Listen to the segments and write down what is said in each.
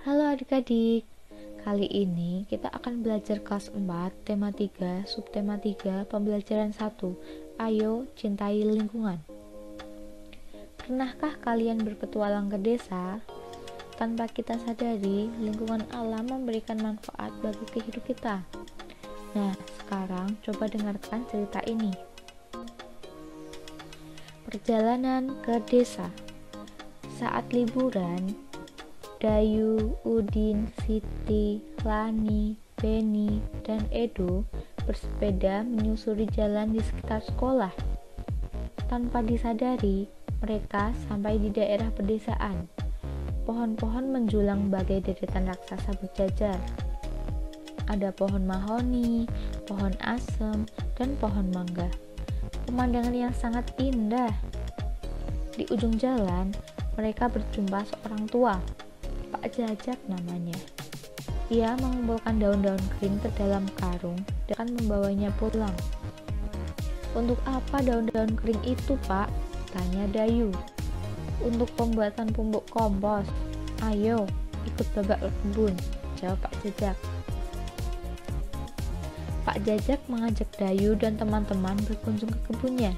Halo adik-adik, kali ini kita akan belajar kelas 4, tema 3, subtema 3, pembelajaran 1. Ayo cintai lingkungan. Pernahkah kalian berpetualang ke desa? Tanpa kita sadari, lingkungan alam memberikan manfaat bagi kehidupan kita. Nah, sekarang coba dengarkan cerita ini. Perjalanan ke desa. Saat liburan, Dayu, Udin, Siti, Lani, Beni, dan Edo bersepeda menyusuri jalan di sekitar sekolah. Tanpa disadari, mereka sampai di daerah pedesaan. Pohon-pohon menjulang bagai deretan raksasa berjajar. Ada pohon mahoni, pohon asem, dan pohon mangga. Pemandangan yang sangat indah. Di ujung jalan, mereka berjumpa seorang tua, Pak Jajak namanya. Ia mengumpulkan daun-daun kering ke dalam karung dan membawanya pulang. "Untuk apa daun-daun kering itu, Pak?" tanya Dayu. "Untuk pembuatan pupuk kompos. Ayo, ikut babak kebun," jawab Pak Jajak. Pak Jajak mengajak Dayu dan teman-teman berkunjung ke kebunnya.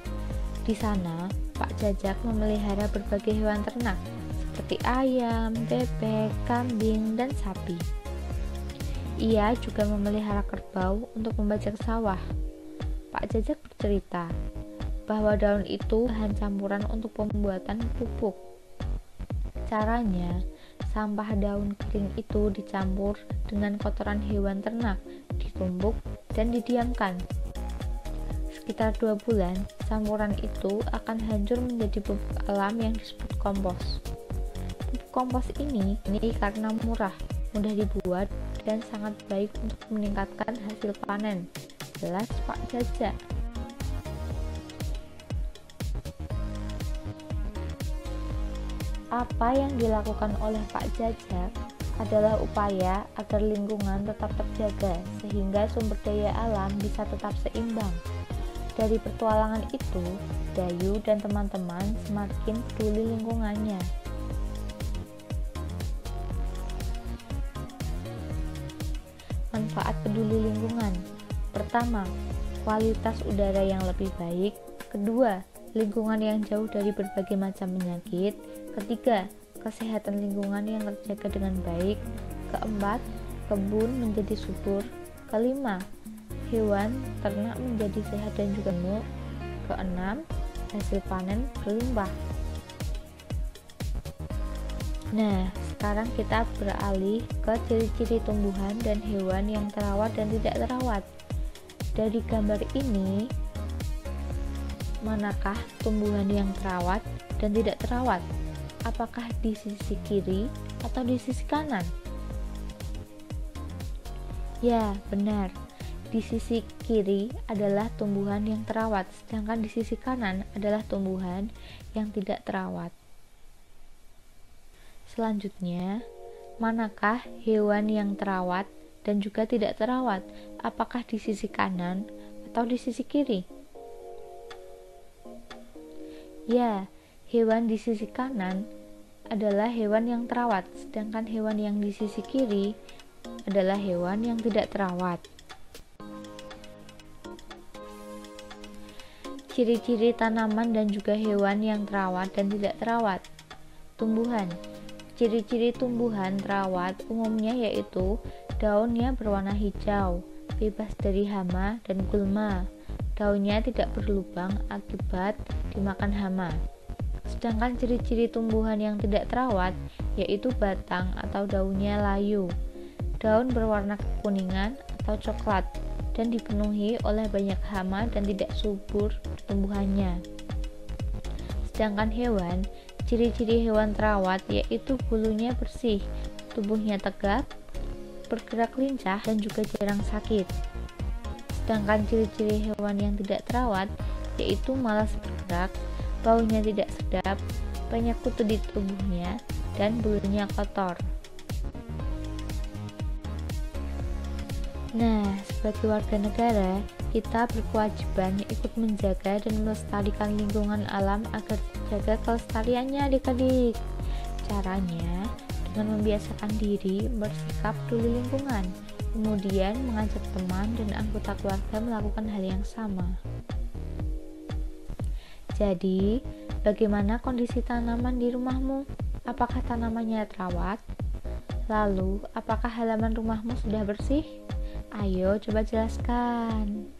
Di sana, Pak Jajak memelihara berbagai hewan ternak seperti ayam, bebek, kambing, dan sapi. Ia juga memelihara kerbau untuk membajak sawah. Pak Jajak bercerita bahwa daun itu bahan campuran untuk pembuatan pupuk. Caranya, sampah daun kering itu dicampur dengan kotoran hewan ternak, ditumbuk, dan didiamkan. Sekitar 2 bulan, campuran itu akan hancur menjadi pupuk alam yang disebut kompos. Pupuk kompos ini karena murah, mudah dibuat, dan sangat baik untuk meningkatkan hasil panen. Jelas Pak Jajak. Apa yang dilakukan oleh Pak Jajak adalah upaya agar lingkungan tetap terjaga sehingga sumber daya alam bisa tetap seimbang. Dari petualangan itu, Dayu dan teman-teman semakin peduli lingkungannya. Manfaat peduli lingkungan. Pertama, kualitas udara yang lebih baik. Kedua, lingkungan yang jauh dari berbagai macam penyakit. Ketiga, kesehatan lingkungan yang terjaga dengan baik. Keempat, kebun menjadi subur. Kelima, hewan ternak menjadi sehat dan juga gemuk. Keenam, hasil panen berlimpah. Nah, sekarang kita beralih ke ciri-ciri tumbuhan dan hewan yang terawat dan tidak terawat. Dari gambar ini, manakah tumbuhan yang terawat dan tidak terawat? Apakah di sisi kiri atau di sisi kanan? Ya, benar. Di sisi kiri adalah tumbuhan yang terawat, sedangkan di sisi kanan adalah tumbuhan yang tidak terawat. Selanjutnya, manakah hewan yang terawat dan juga tidak terawat? Apakah di sisi kanan atau di sisi kiri? Ya, hewan di sisi kanan adalah hewan yang terawat, sedangkan hewan yang di sisi kiri adalah hewan yang tidak terawat. Ciri-ciri tanaman dan juga hewan yang terawat dan tidak terawat. Tumbuhan. Ciri-ciri tumbuhan terawat umumnya yaitu daunnya berwarna hijau, bebas dari hama dan gulma. Daunnya tidak berlubang akibat dimakan hama. Sedangkan ciri-ciri tumbuhan yang tidak terawat yaitu batang atau daunnya layu. Daun berwarna kekuningan atau coklat dan dipenuhi oleh banyak hama dan tidak subur tumbuhannya. Sedangkan hewan, ciri-ciri hewan terawat yaitu bulunya bersih, tubuhnya tegap, bergerak lincah, dan juga jarang sakit. Sedangkan ciri-ciri hewan yang tidak terawat yaitu malas bergerak, baunya tidak sedap, banyak kutu di tubuhnya, dan bulunya kotor. Nah, sebagai warga negara, kita berkewajiban ikut menjaga dan melestarikan lingkungan alam agar terjaga kelestariannya adik-adik. Caranya dengan membiasakan diri bersikap peduli lingkungan, kemudian mengajak teman dan anggota keluarga melakukan hal yang sama. Jadi, bagaimana kondisi tanaman di rumahmu? Apakah tanamannya terawat? Lalu, apakah halaman rumahmu sudah bersih? Ayo coba jelaskan.